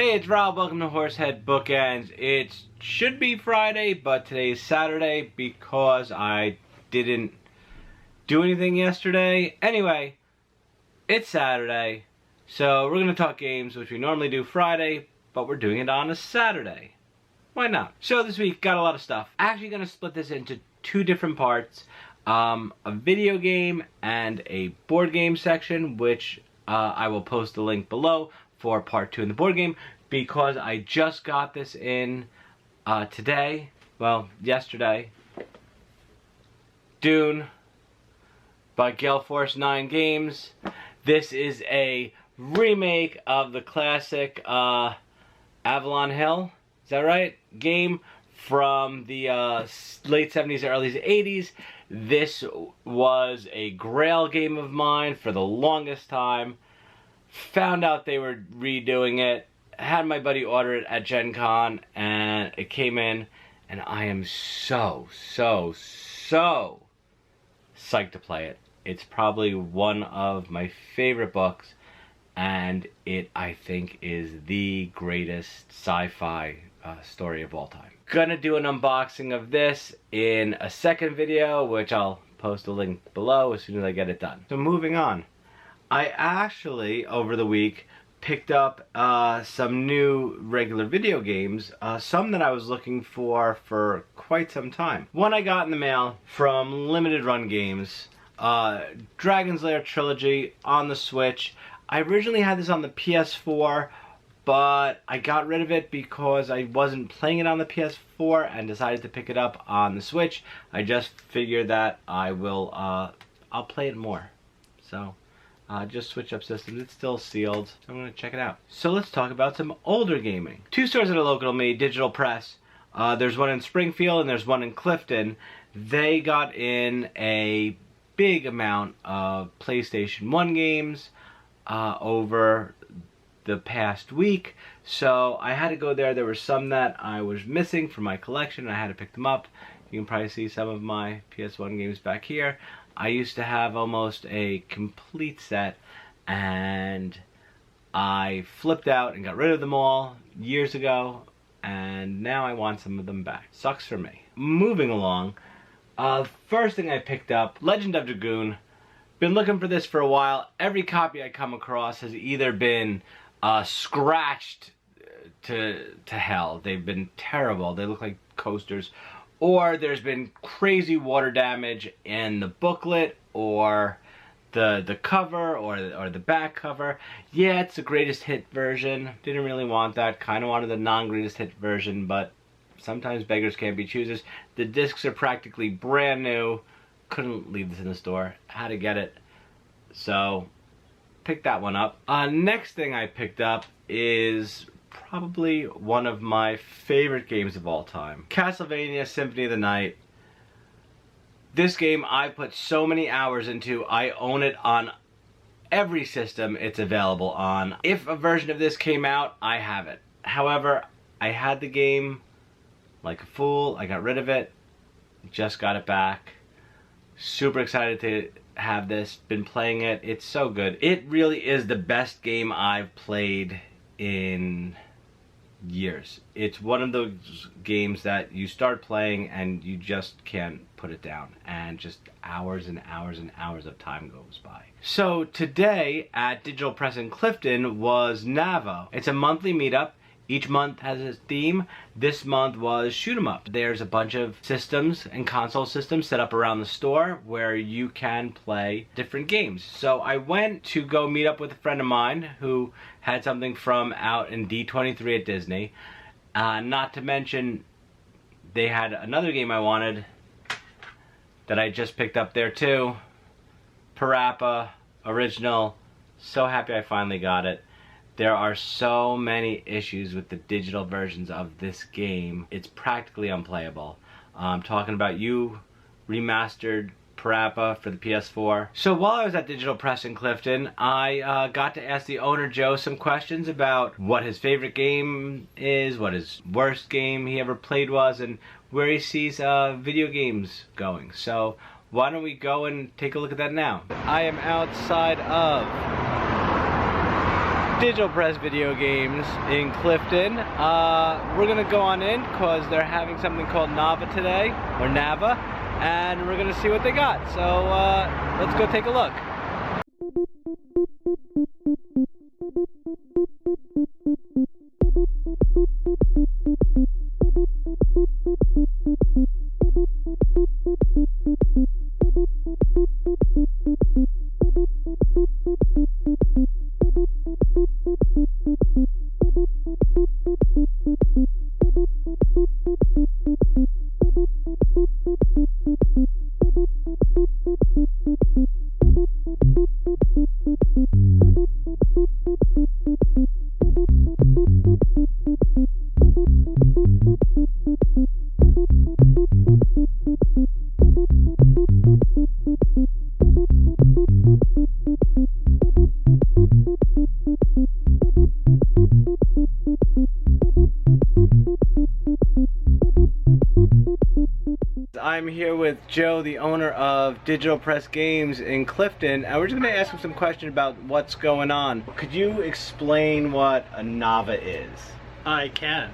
Hey, it's Rob. Welcome to Horsehead Bookends. It should be Friday, but today's Saturday because I didn't do anything yesterday. Anyway, it's Saturday, so we're going to talk games, which we normally do Friday, but we're doing it on a Saturday. Why not? So this week, got a lot of stuff. Actually going to split this into two different parts. A video game and a board game section, which I will post the link below for part 2 in the board game, because I just got this in today, well, yesterday. Dune by Gale Force 9 Games. This is a remake of the classic Avalon Hill, is that right? Game from the late 70s, early 80s. This was a grail game of mine for the longest time. Found out they were redoing it, had my buddy order it at Gen Con, and it came in, and I am so psyched to play it. It's probably one of my favorite books, and it, I think, is the greatest sci-fi story of all time. Gonna do an unboxing of this in a second video, which I'll post a link below as soon as I get it done. So moving on. I actually, over the week, picked up some new regular video games, some that I was looking for quite some time. One I got in the mail from Limited Run Games, Dragon's Lair Trilogy on the Switch. I originally had this on the PS4, but I got rid of it because I wasn't playing it on the PS4 and decided to pick it up on the Switch. I just figured that I will, I'll play it more. So just switch up systems. It's still sealed, so I'm going to check it out. So let's talk about some older gaming. Two stores that are local to me, Digital Press. There's one in Springfield and there's one in Clifton. They got in a big amount of PlayStation 1 games over the past week, so I had to go there. There were some that I was missing from my collection, and I had to pick them up. You can probably see some of my PS1 games back here. I used to have almost a complete set, and I flipped out and got rid of them all years ago, and now I want some of them back. Sucks for me. Moving along, first thing I picked up, Legend of Dragoon. Been looking for this for a while. Every copy I come across has either been scratched to hell. They've been terrible. They look like coasters. Or there's been crazy water damage in the booklet, or the cover, or the back cover. Yeah, it's the greatest hit version. Didn't really want that. Kind of wanted the non-greatest hit version, but sometimes beggars can't be choosers. The discs are practically brand new. Couldn't leave this in the store. Had to get it. So, picked that one up. Next thing I picked up is probably one of my favorite games of all time. Castlevania Symphony of the Night. This game I put so many hours into. I own it on every system it's available on. If a version of this came out, I have it. However, I had the game like a fool. I got rid of it. Just got it back. Super excited to have this. Been playing it. It's so good. It really is the best game I've played in years. It's one of those games that you start playing and you just can't put it down, and just hours and hours and hours of time goes by. So today at Digital Press in Clifton was Navo. It's a monthly meetup. Each month has a theme. This month was Shoot 'em Up. There's a bunch of systems and console systems set up around the store where you can play different games. So I went to go meet up with a friend of mine who had something from out in D23 at Disney. Not to mention, they had another game I wanted that I just picked up there too. Parappa Original. So happy I finally got it. There are so many issues with the digital versions of this game. It's practically unplayable. I'm talking about remastered Parappa for the PS4. So while I was at Digital Press in Clifton, I got to ask the owner, Joe, some questions about what his favorite game is, what his worst game he ever played was, and where he sees video games going. So why don't we go and take a look at that now? I am outside of Digital Press Video Games in Clifton. We're gonna go on in because they're having something called Nava today, or Nava, and we're gonna see what they got. So let's go take a look. I'm here with Joe, the owner of Digital Press Games in Clifton, and we're just going to ask him some questions about what's going on. Could you explain what a Nava is? I can.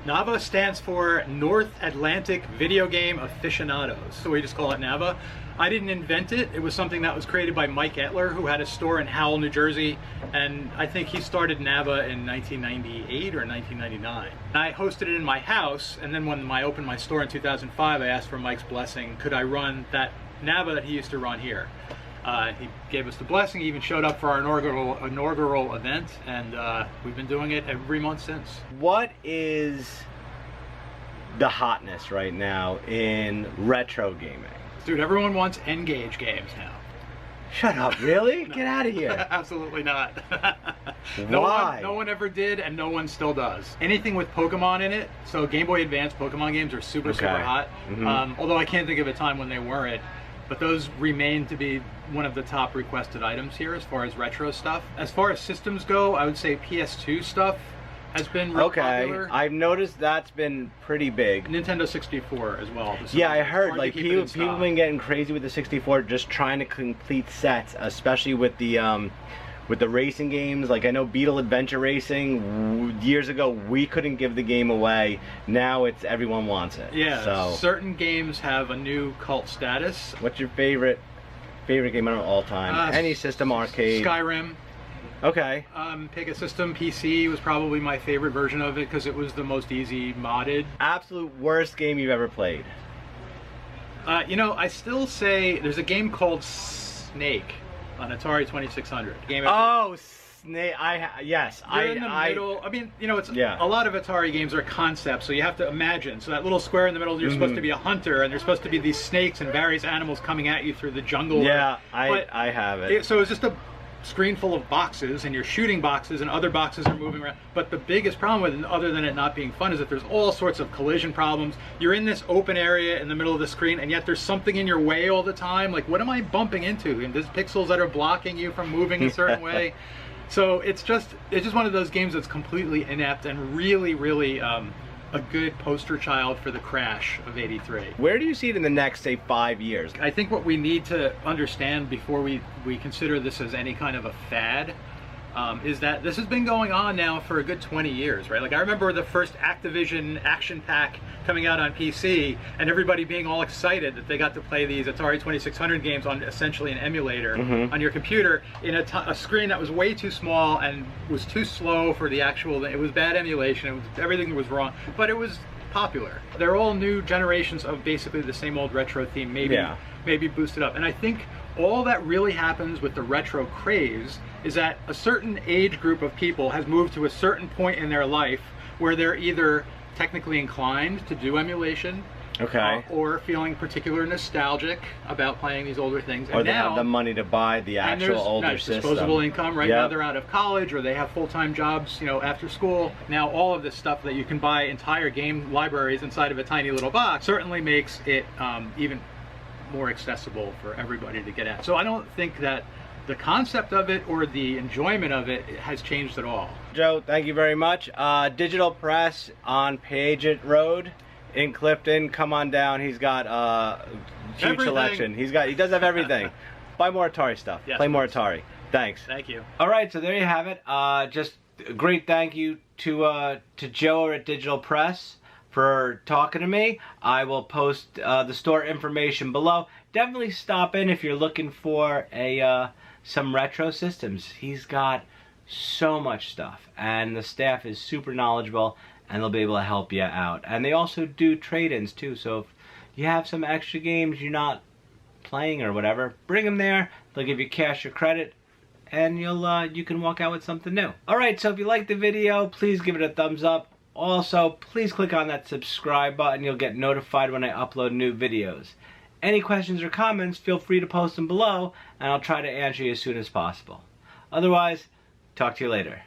NAVA stands for North Atlantic Video Game Aficionados, so we just call it NAVA. I didn't invent it. It was something that was created by Mike Etler, who had a store in Howell, New Jersey, and I think he started NAVA in 1998 or 1999. I hosted it in my house, and then when I opened my store in 2005, I asked for Mike's blessing. Could I run that NAVA that he used to run here? He gave us the blessing. He even showed up for our inaugural event, and we've been doing it every month since. What is the hotness right now in retro gaming? Dude, everyone wants N-Gage games now. Shut up, really? No. Get out of here. Absolutely not. Why? No one ever did, and no one still does. Anything with Pokemon in it, so Game Boy Advance Pokemon games are super hot. Mm-hmm. Although I can't think of a time when they weren't. But those remain to be one of the top requested items here as far as retro stuff. As far as systems go, I would say PS2 stuff has been real popular. I've noticed that's been pretty big. Nintendo 64 as well. Yeah, I heard like people been getting crazy with the 64, just trying to complete sets, especially with the racing games. Like I know Beetle Adventure Racing, years ago we couldn't give the game away. Now it's everyone wants it. Yeah, so certain games have a new cult status. What's your favorite game of all time? Any system, arcade? Skyrim. Okay. Pick a system. PC was probably my favorite version of it because it was the most easy modded. Absolute worst game you've ever played? You know, I still say there's a game called Snake on Atari 2600. Oh, Snake! Yes. You're in the middle. I mean, you know, it's a lot of Atari games are concepts, so you have to imagine. So that little square in the middle, you're supposed to be a hunter, and there's supposed to be these snakes and various animals coming at you through the jungle. Yeah, I have it. So it's just a screen full of boxes, and you're shooting boxes, and other boxes are moving around. But the biggest problem with it, other than it not being fun, is that there's all sorts of collision problems. You're in this open area in the middle of the screen, and yet there's something in your way all the time. Like, what am I bumping into? And there's pixels that are blocking you from moving a certain way. So it's just one of those games that's completely inept and really, really a good poster child for the crash of '83. Where do you see it in the next, say, 5 years? I think what we need to understand before we consider this as any kind of a fad is that this has been going on now for a good 20 years, right? Like I remember the first Activision Action Pack coming out on PC and everybody being all excited that they got to play these Atari 2600 games on essentially an emulator on your computer in a screen that was way too small and was too slow for the actual, it was bad emulation, everything was wrong, but it was popular. They're all new generations of basically the same old retro theme, maybe boosted up. And I think all that really happens with the retro craze is that a certain age group of people has moved to a certain point in their life where they're either technically inclined to do emulation, or feeling particular nostalgic about playing these older things. Or they have the money to buy the actual older system. Disposable income, right? Now they're out of college or they have full-time jobs, you know, after school. Now all of this stuff that you can buy entire game libraries inside of a tiny little box certainly makes it even more accessible for everybody to get at. So I don't think that the concept of it or the enjoyment of it has changed at all. Joe, thank you very much. Digital Press on Piaget Road in Clifton. Come on down. He's got a huge selection. He does have everything. Buy more Atari stuff. Yes, play more Atari. Thanks. Thank you. All right, so there you have it. Just a great thank you to Joe at Digital Press for talking to me. I will post the store information below. Definitely stop in if you're looking for some retro systems. He's got so much stuff, and the staff is super knowledgeable, and they'll be able to help you out. And they also do trade-ins too, so if you have some extra games you're not playing or whatever, bring them there. They'll give you cash or credit, and you can walk out with something new. Alright, so if you liked the video, please give it a thumbs up. Also, please click on that subscribe button. You'll get notified when I upload new videos. Any questions or comments, feel free to post them below, and I'll try to answer you as soon as possible. Otherwise, talk to you later.